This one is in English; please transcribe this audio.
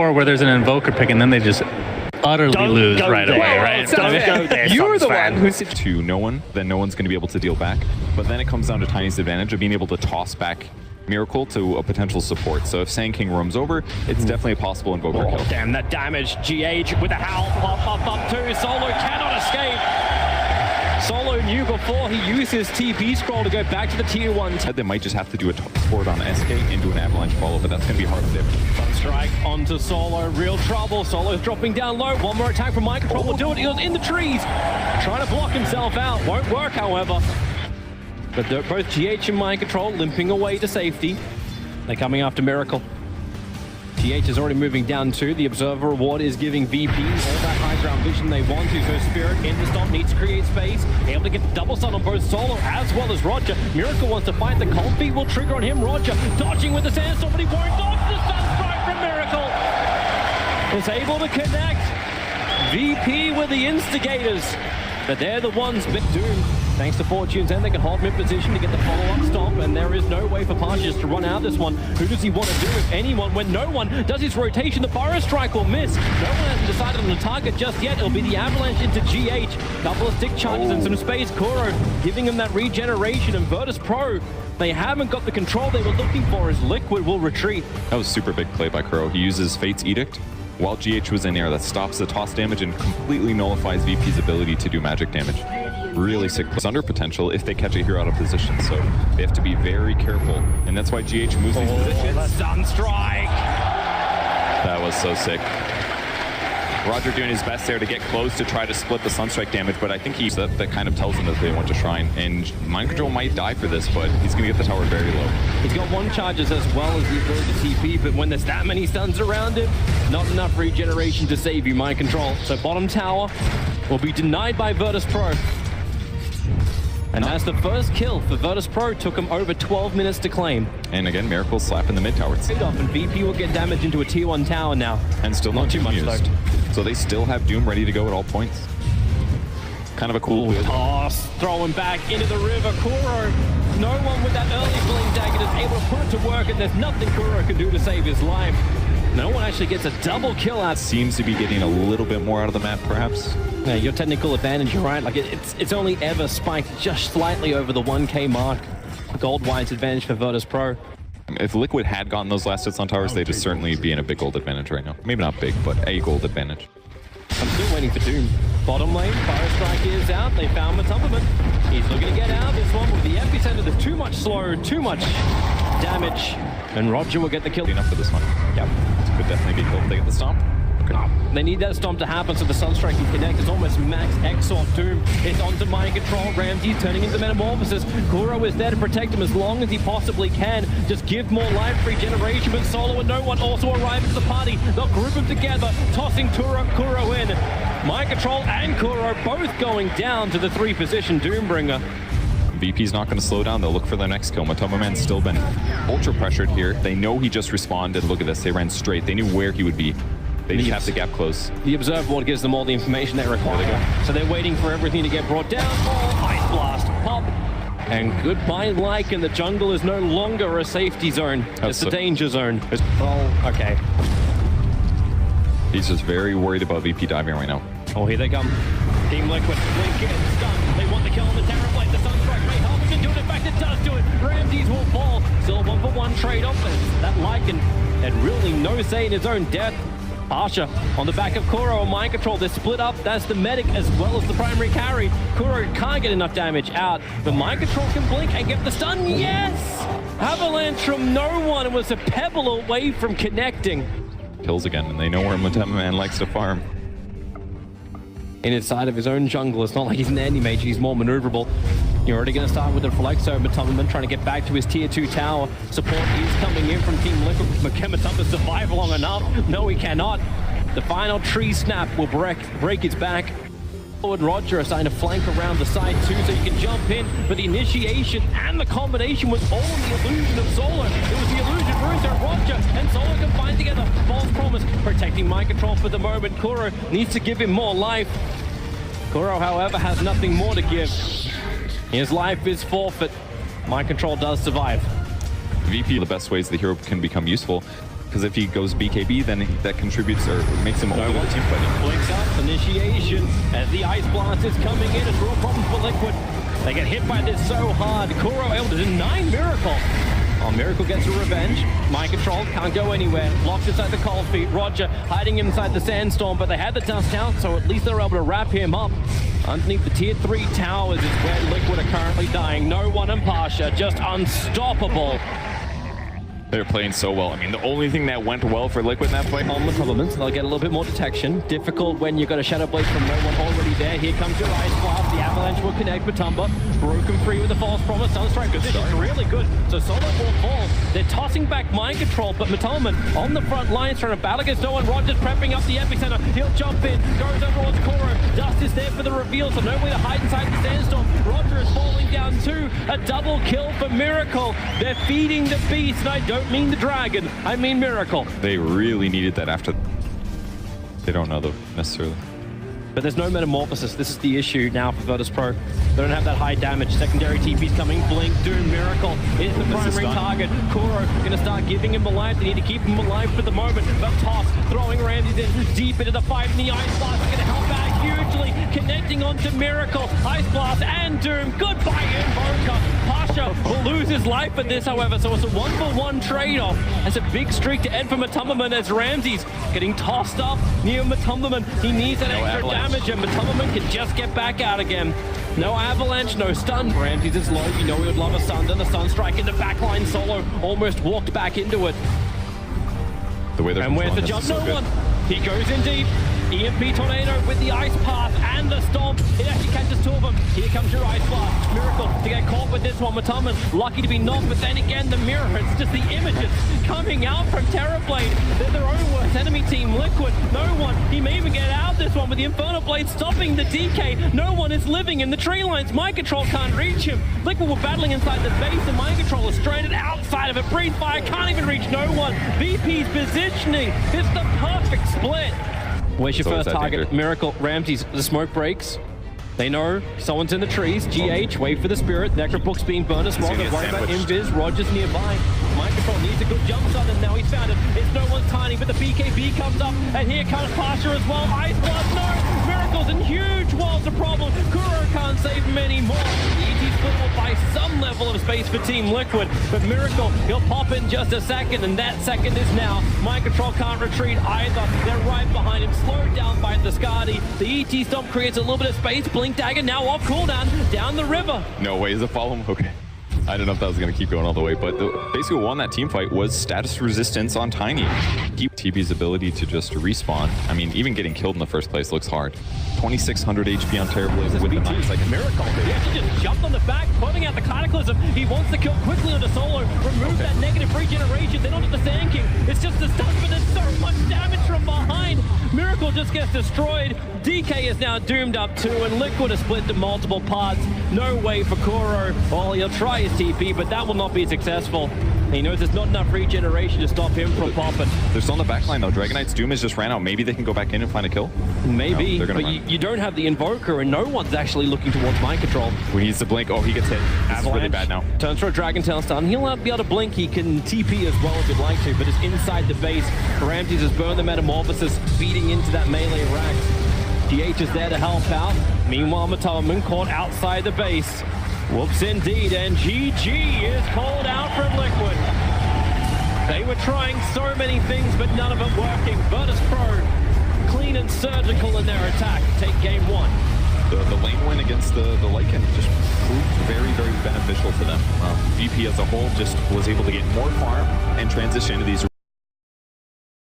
before where there's an Invoker pick and then they just utterly lose right away, right? Don't go there, You're the fan. one who's to no one, then no one's going to be able to deal back. But then it comes down to Tiny's advantage of being able to toss back Miracle to a potential support. So if Sand King roams over, it's definitely a possible Invoker kill. Damn, that damage. GH with a howl. Up too. Solo cannot escape. Solo knew before he used his TP scroll to go back to the tier 1. They might just have to do a support on SK into an avalanche follow, but that's going to be hard to do. Sunstrike onto Solo. Real trouble. Solo's dropping down low. One more attack from Mind Control will do it. He goes in the trees. Trying to block himself out. Won't work, however. But both GH and Mind Control limping away to safety. They're coming after Miracle. GH is already moving down too. The Observer Reward is giving VP all that high ground vision they want to. So Spirit in the stomp needs to create space. Able to get the double stun on both Solo as well as Roger. Miracle wants to fight. The cold feet will trigger on him. Roger dodging with the sandstorm, but he won't dodge the Sunstrike from Miracle. Was able to connect. VP with the instigators. But they're the ones bit doomed. Thanks to Fortune's end, they can hold him in position to get the follow-up stomp, and there is no way for Partius to run out this one. Who does he want to do, if anyone? When no one does his rotation, the Burrow Strike will miss. No one hasn't decided on the target just yet. It'll be the Avalanche into GH. Couple of stick charges and some space. Kuro giving him that regeneration, and Virtus Pro, they haven't got the control they were looking for as Liquid will retreat. That was a super big play by Kuro. He uses Fate's Edict while GH was in air. That stops the toss damage and completely nullifies VP's ability to do magic damage. Really sick. It's under potential if they catch a hero out of position, so they have to be very careful. And that's why GH moves these positions. The Sunstrike! That was so sick. Roger doing his best there to get close to try to split the Sunstrike damage, but I think that kind of tells him that they want to Shrine. And Mind Control might die for this, but he's going to get the tower very low. He's got one charges as well as the ability to TP, but when there's that many stuns around him, not enough regeneration to save you, Mind Control. So bottom tower will be denied by Virtus Pro. And that's the first kill for Virtus Pro. Took him over 12 minutes to claim. And again, Miracle slapping the mid tower. And VP will get damage into a tier 1 tower now. And still not too much used. So they still have Doom ready to go at all points. Kind of a cool build. Toss, throwing back into the river. Kuro, no one with that early blink dagger is able to put it to work, and there's nothing Kuro can do to save his life. No one actually gets a double kill out. Seems to be getting a little bit more out of the map, perhaps. Yeah, your technical advantage, you're right. Like it's only ever spiked just slightly over the 1K mark. Gold-wise advantage for Virtus Pro. If Liquid had gotten those last hits on towers, they'd just certainly be in a big gold advantage right now. Maybe not big, but a gold advantage. I'm still waiting for Doom. Bottom lane, Fire Strike is out. They found Matupperman. He's looking to get out of this one with the epicenter. There's too much slow, too much damage. And Roger will get the kill. Enough for this one. Yep. This could definitely be killed. They get the stomp. They need that stomp to happen so the Sunstrike can connect. It's almost max Exort Doom. It's onto Mind Control. Ramsey turning into Metamorphosis. Kuro is there to protect him as long as he possibly can. Just give more life regeneration. But Solo and no one also arrive at the party. They'll group them together, tossing Kuro in. Mind Control and Kuro both going down to the 3 position Doombringer. VP's not going to slow down. They'll look for their next kill. Matoma-man's still been ultra pressured here. They know he just responded. Look at this. They ran straight. They knew where he would be. They just have to gap close. The Observer Board gives them all the information they require. So they're waiting for everything to get brought down. Oh, Ice Blast, pop. And goodbye, Like, and the jungle is no longer a safety zone. It's a danger zone. Oh, okay. He's just very worried about VP diving right now. Oh, here they come. Team Liquid, blink in, stun. They want the kill on the Terrorblade. The Sunstrike may help him to do it. In fact, it does do it. Ramses will fall. Still 1-for-1 trade-off. That Lycan had really no say in his own death. Asha on the back of Kuro and Mind Control. They're split up. That's the medic as well as the primary carry. Kuro can't get enough damage out, but Mind Control can blink and get the stun. Yes! Avalanche from no one. It was a pebble away from connecting. Kills again, and they know where Matema-man likes to farm. In inside of his own jungle. It's not like he's an anti-mage. He's more maneuverable. You're already going to start with the Flexo. Matupperman trying to get back to his tier 2 tower. Support is coming in from Team Liquid. Matupperman survive long enough. No, he cannot. The final tree snap will break his back. Forward Roger is starting to flank around the side too, so you can jump in. But the initiation and the combination was all in the illusion of Solo. It was the illusion rune that Roger and Solo combined together. False promise, protecting Mind Control for the moment. Kuro needs to give him more life. Kuro, however, has nothing more to give. His life is forfeit. Mind Control does survive. VP, the best ways the hero can become useful because if he goes BKB, then that contributes or makes him over the team fighting. Blinks up, initiation, as the Ice Blast is coming in. It's real problems for Liquid. They get hit by this so hard. Kuro able to deny Miracle. Oh, Miracle gets a revenge. Mind control, can't go anywhere. Locked inside the cold feet. Roger hiding inside the sandstorm, but they had the dust out, so at least they're able to wrap him up. Underneath the tier 3 towers is where Liquid are currently dying. No one and Pasha, just unstoppable. They're playing so well. I mean, the only thing that went well for Liquid in that fight. On the supplements, they'll get a little bit more detection. Difficult when you've got a Shadow Blade from no one already there. Here comes your Ice Blast. The Avalanche will connect with Tumba. Broken free with the false promise. Sunstrike position is really good. So Solo will fall. They're tossing back Mind Control, but Matoman on the front lines trying to battle against no one. Rogers prepping up the epicenter. He'll jump in. Goes over towards Kuro. Dust is there for the reveal, so no way to hide inside the sandstorm. Roger is falling down too. A double kill for Miracle. They're feeding the beast, and I don't mean the dragon, I mean Miracle. They really needed that after. They don't know though, necessarily. But there's no metamorphosis. This is the issue now for Virtus Pro. They don't have that high damage. Secondary TP's coming. Blink, Doom, Miracle is the primary target. Kuro gonna start giving him the life. They need to keep him alive for the moment. But Toss throwing Ramses in deep into the fight, and the Ice Blast is gonna help out hugely. Connecting onto Miracle. Ice Blast and Doom. Goodbye, INVOKER. Pasha will lose his life for this, however, so it's a 1-for-1 trade-off. That's a big streak to end for Matumbaman as Ramses getting tossed up near Matumbaman. He needs that extra damage, and Matumbaman can just get back out again. No avalanche, no stun. Ramses is low. You know he would love a stun. Then the Sunstrike into backline Solo. Almost walked back into it. The way they're and where's the jump? No one. He goes in deep. EMP Tornado with the Ice Path and the Stomp. It actually catches two of them. Here comes your Ice Blast. Miracle to get caught with this one. Matoman lucky to be knocked, but then again the mirror. It's just the images coming out from Terrorblade. They're their own worst enemy team. Liquid, no one. He may even get out this one with the Inferno Blade stopping the DK. No one is living in the tree lines. Mind Control can't reach him. Liquid were battling inside the base, and Mind Control is stranded outside of it. Breathe Fire can't even reach no one. VP's positioning. It's the perfect split. Where's your first target? Danger. Miracle, Ramses, the smoke breaks. They know someone's in the trees. GH, wait for the spirit. Necrobook's being burned as well. They're worried about Invis. Roger's nearby. Mind Control needs a good jump shot, and now he's found it. It's no one's tiny, but the BKB comes up, and here comes Pasha as well. Ice Blast, no! Miracle's in huge walls of problem. Kuro can't save him anymore. ET split will buy some level of space for Team Liquid, but Miracle, he'll pop in just a second, and that second is now. Mind Control can't retreat either. They're right behind him, slowed down by the Skadi. The ET Stomp creates a little bit of space. Blink Dagger now off cooldown, down the river. No way, is it follow him? Okay. I don't know if that was going to keep going all the way, but basically what won that team fight was status resistance on Tiny. Keep TB's ability to just respawn. I mean, even getting killed in the first place looks hard. 2,600 HP on Terrorblade with the knives like a miracle. He actually just jumped on the back, putting out the Cataclysm. He wants to kill quickly on the Solo, remove that negative regeneration. They're not at the Sand King. It's just the stuff, but there's so much damage from behind. Miracle just gets destroyed. DK is now doomed up too, and Liquid is split to multiple parts. No way for Kuro. All he'll try is TP, but that will not be successful. He knows there's not enough regeneration to stop him from popping. They're still on the backline though. Dragon Knight's Doom has just ran out. Maybe they can go back in and find a kill? Maybe, no, but you don't have the Invoker, and no one's actually looking towards Mind Control. When he needs to blink, oh, he gets hit. This is really bad now. Turns for a Dragon Tail stun. He'll be able to blink. He can TP as well if he'd like to, but it's inside the base. Ramses has burned the Metamorphosis, feeding into that melee rack. GH is there to help out. Meanwhile, Matoman caught outside the base. Whoops indeed, and GG is called out from Liquid. They were trying so many things, but none of it working. Virtus Pro, clean and surgical in their attack. Take game one. The lane win against the Lycan just proved very, very beneficial to them. VP as a whole just was able to get more farm and transition into these